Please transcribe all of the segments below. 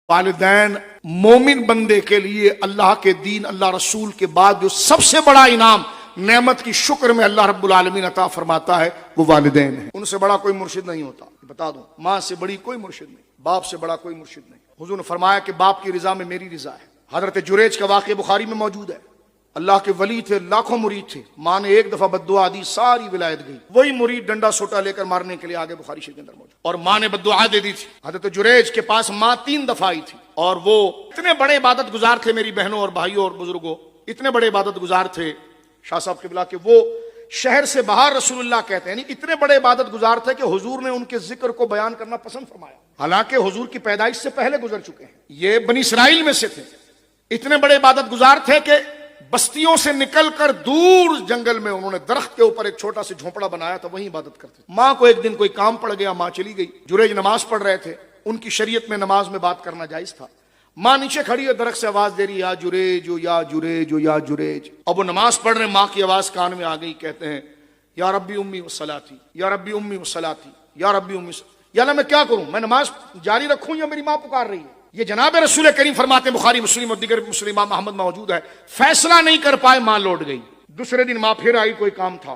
والدین مومن بندے کے لیے اللہ کے دین، اللہ رسول کے بعد جو سب سے بڑا انعام نعمت کی شکر میں اللہ رب العالمین عطا فرماتا ہے وہ والدین ہیں. ان سے بڑا کوئی مرشد نہیں ہوتا، بتا دوں. ماں سے بڑی کوئی مرشد نہیں، باپ سے بڑا کوئی مرشد نہیں. حضور نے فرمایا کہ باپ کی رضا میں میری رضا ہے. حضرت جریج کا واقعہ بخاری میں موجود ہے. اللہ کے ولی تھے، لاکھوں مرید تھے. ماں نے ایک دفعہ بددعا دی، ساری ولایت گئی. وہی مرید ڈنڈا سوٹا لے کر مارنے کے لیے آگے بخاری شریف کے اندر موجود. اور ماں نے بددعا دے دی تھی. حضرت جریج کے پاس ماں 3 دفعہ آئی تھی، اور وہ اتنے بڑے عبادت گزار تھے میری بہنوں اور بھائیوں اور بزرگوں، اتنے بڑے عبادت گزار تھے شاہ صاحب قبلہ کہ وہ شہر سے باہر رسول اللہ کہتے ہیں، یعنی اتنے بڑے عبادت گزار تھے کہ حضور نے ان کے ذکر کو بیان کرنا پسند فرمایا، حالانکہ حضور کی پیدائش سے پہلے گزر چکے ہیں. یہ بنی اسرائیل میں سے تھے. اتنے بڑے عبادت گزار تھے کہ بستیوں سے نکل کر دور جنگل میں انہوں نے درخت کے اوپر ایک چھوٹا سا جھونپڑا بنایا تھا، وہیں عبادت کرتے. ماں کو ایک دن کوئی کام پڑ گیا، ماں چلی گئی. جریج نماز پڑھ رہے تھے. ان کی شریعت میں نماز میں بات کرنا جائز تھا. ماں نیچے کھڑی ہے، درخت سے آواز دے رہی، یا جریج یا جریج یا جریج. اب وہ نماز پڑھ رہے، ماں کی آواز کان میں آ گئی. کہتے ہیں یا ربی امی وصلاتی، یا ربی امی وصلاتی، یا ربی امی. یا اللہ میں کیا کروں، میں نماز جاری رکھوں یا میری ماں پکار رہی ہے؟ یہ جناب رسول کریم فرماتے ہیں، بخاری مسلم اور دیگر مسلم امام احمد میں موجود ہے، فیصلہ نہیں کر پائے، ماں لوٹ گئی. دوسرے دن ماں پھر آئی، کوئی کام تھا،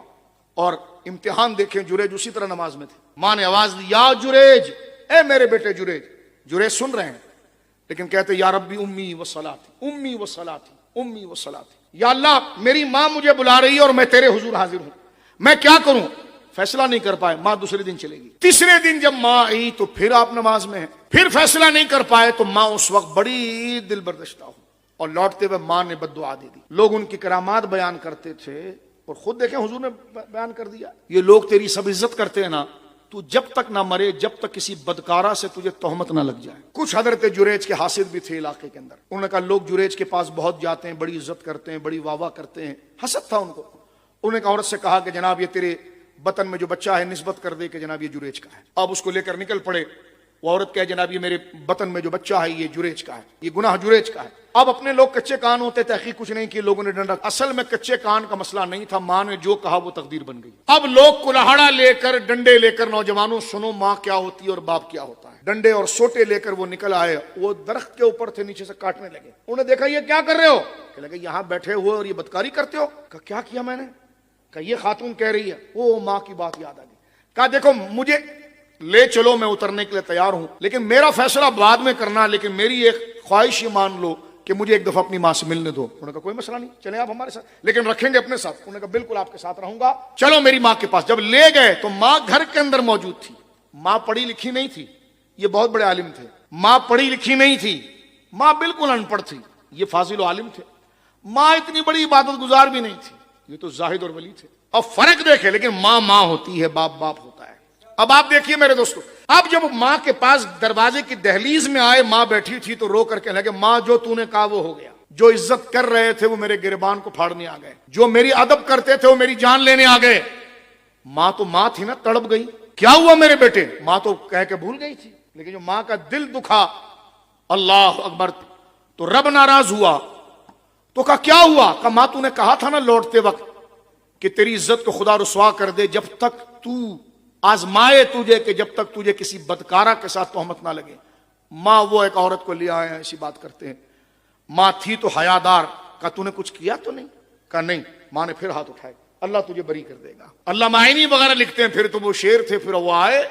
اور امتحان دیکھیں جریج اسی طرح نماز میں تھے. ماں نے آواز دی، یا جریج، اے میرے بیٹے جریج. جریج سن رہے ہیں لیکن کہتے یا ربی امی وصلاتی، امی وصلاتی، امی وصلاتی. یا اللہ میری ماں مجھے بلا رہی ہے اور میں تیرے حضور حاضر ہوں، میں کیا کروں؟ فیصلہ نہیں کر پائے. ماں دوسرے دن چلے گی. تیسرے دن جب ماں آئی تو پھر آپ نماز میں ہیں، پھر فیصلہ نہیں کر پائے تو ماں اس وقت بڑی دل بردشتہ ہو، اور لوٹتے ہوئے ماں نے بددعا دے دی. لوگ ان کی کرامات بیان کرتے تھے اور خود دیکھیں حضور نے بیان کر دیا. یہ لوگ تیری سب عزت کرتے ہیں نا، تو جب تک نہ مرے، جب تک کسی بدکارہ سے تجھے تہمت نہ لگ جائے. کچھ حضرت جریج کے حاسد بھی تھے علاقے کے اندر. انہوں نے کہا لوگ جریج کے پاس بہت جاتے ہیں، بڑی عزت کرتے ہیں، بڑی واہ واہ کرتے ہیں. حسد تھا ان کو. انہوں نے ایک عورت سے کہا کہ جناب یہ تیرے بطن میں جو بچہ ہے نسبت کر دے کہ جناب یہ جریج کا ہے. اب اس کو لے کر نکل پڑے. وہ عورت کہے جناب یہ میرے بطن میں جو بچہ ہے یہ جریج کا ہے، یہ گناہ جریج کا ہے. اب اپنے لوگ کچے کان ہوتے، تحقیق کچھ نہیں کی، لوگوں نے ڈنڈا. اصل میں کچے کان کا مسئلہ نہیں تھا، ماں نے جو کہا وہ تقدیر بن گئی. اب لوگ کلاہڑا لے کر، ڈنڈے لے کر، نوجوانوں سنو ماں کیا ہوتی ہے اور باپ کیا ہوتا ہے. ڈنڈے اور سوٹے لے کر وہ نکل آئے. وہ درخت کے اوپر تھے، نیچے سے کاٹنے لگے. انہوں نے دیکھا یہ کیا کر رہے ہو؟ کہ لگے یہاں بیٹھے ہوئے اور یہ بدکاری کرتے ہو. کہا کیا کیا میں نے؟ کہا یہ خاتون کہہ رہی ہے. وہ ماں کی بات یاد آ گئی. کہا دیکھو مجھے لے چلو، میں اترنے کے لیے تیار ہوں، لیکن میرا فیصلہ بعد میں کرنا، لیکن میری ایک خواہش یہ مان لو کہ مجھے ایک دفعہ اپنی ماں سے ملنے دو. انہوں نے کہا کوئی مسئلہ نہیں، چلیں آپ ہمارے ساتھ، لیکن رکھیں گے اپنے ساتھ. انہوں نے کہا بالکل آپ کے ساتھ رہوں گا، چلو میری ماں کے پاس. جب لے گئے تو ماں گھر کے اندر موجود تھی. ماں پڑھی لکھی نہیں تھی، یہ بہت بڑے عالم تھے. ماں پڑھی لکھی نہیں تھی، ماں بالکل ان پڑھ تھی، یہ فاضل و عالم تھے. ماں اتنی بڑی عبادت گزار بھی نہیں تھی، یہ تو زاہد اور ولی تھے. اب فرق دیکھے، لیکن ماں ماں ہوتی ہے، باپ باپ ہوتا ہے. اب آپ دیکھیے میرے دوستو، اب جب ماں کے پاس دروازے کی دہلیز میں آئے، ماں بیٹھی تھی تو رو کر کہنے لگے ماں جو تو نے کہا وہ ہو گیا. جو عزت کر رہے تھے وہ میرے گریبان کو پھاڑنے آ گئے، جو میری ادب کرتے تھے وہ میری جان لینے آ گئے. ماں تو ماں تھی نا، تڑپ گئی. کیا ہوا میرے بیٹے؟ ماں تو کہہ کے بھول گئی تھی، لیکن جو ماں کا دل دکھا، اللہ اکبر، تو رب ناراض ہوا. تو کہا کیا ہوا؟ کہا ماں تو نے کہا تھا نا لوٹتے وقت کہ تیری عزت کو خدا رسوا کر دے، جب تک تو آزمائے تجھے، کہ جب تک تجھے کسی بدکارہ کے ساتھ تہمت نہ لگے. ماں وہ ایک عورت کو لے آئے ہیں، ایسی بات کرتے ہیں. ماں تھی تو حیادار. کہا تو نے کچھ کیا تو نہیں؟ کہا نہیں. ماں نے پھر ہاتھ اٹھائے، اللہ تجھے بری کر دے گا. اللہ معینی وغیرہ لکھتے ہیں. پھر تو وہ شیر تھے. پھر وہ آئے،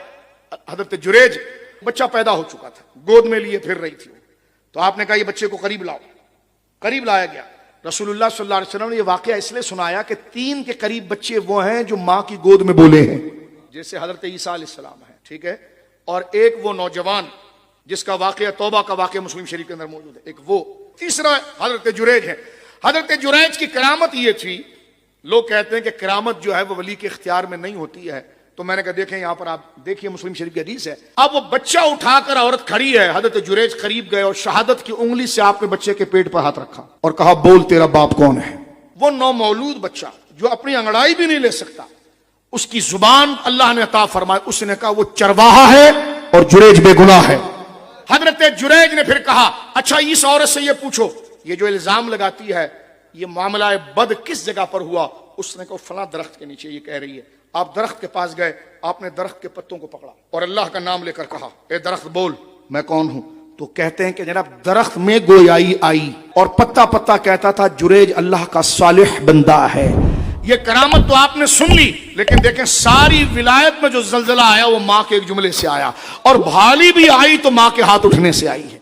حضرت جریج، بچہ پیدا ہو چکا تھا، گود میں لیے پھر رہی تھی. تو آپ نے کہا یہ بچے کو قریب لاؤ. قریب لایا گیا. رسول اللہ صلی اللہ علیہ وسلم نے یہ واقعہ اس لیے سنایا کہ 3 کے قریب بچے وہ ہیں جو ماں کی گود میں بولے ہیں، جیسے حضرت عیسیٰ علیہ السلام ہے، ٹھیک ہے، اور ایک وہ نوجوان جس کا واقعہ توبہ کا واقعہ مسلم شریف کے اندر موجود ہے، ایک وہ. تیسرا حضرت جریج ہے. حضرت جریج کی کرامت یہ تھی، لوگ کہتے ہیں کہ کرامت جو ہے وہ ولی کے اختیار میں نہیں ہوتی ہے. تو میں نے کہا دیکھیں یہاں پر آپ دیکھیے مسلم شریف کی حدیث ہے. اب وہ بچہ اٹھا کر عورت کھڑی ہے، حضرت جریج قریب گئے اور شہادت کی انگلی سے آپ نے بچے کے پیٹ پر ہاتھ رکھا اور کہا بول تیرا باپ کون ہے. وہ نومولود بچہ جو اپنی انگڑائی بھی نہیں لے سکتا، اس کی زبان اللہ نے عطا فرمائی. اس نے کہا وہ چرواہا ہے اور جریج بے گناہ ہے. حضرت جریج نے پھر کہا اچھا اس عورت سے یہ پوچھو، یہ جو الزام لگاتی ہے یہ معاملہ بد کس جگہ پر ہوا؟ اس نے کہا فلاں درخت کے نیچے یہ کہہ رہی ہے. آپ درخت کے پاس گئے، آپ نے درخت کے پتوں کو پکڑا اور اللہ کا نام لے کر کہا اے درخت بول میں کون ہوں. تو کہتے ہیں کہ جناب درخت میں گویائی آئی اور پتا پتا کہتا تھا جریج اللہ کا صالح بندہ ہے. یہ کرامت تو آپ نے سن لی، لیکن دیکھیں ساری ولایت میں جو زلزلہ آیا وہ ماں کے ایک جملے سے آیا، اور بھالی بھی آئی تو ماں کے ہاتھ اٹھنے سے آئی ہے.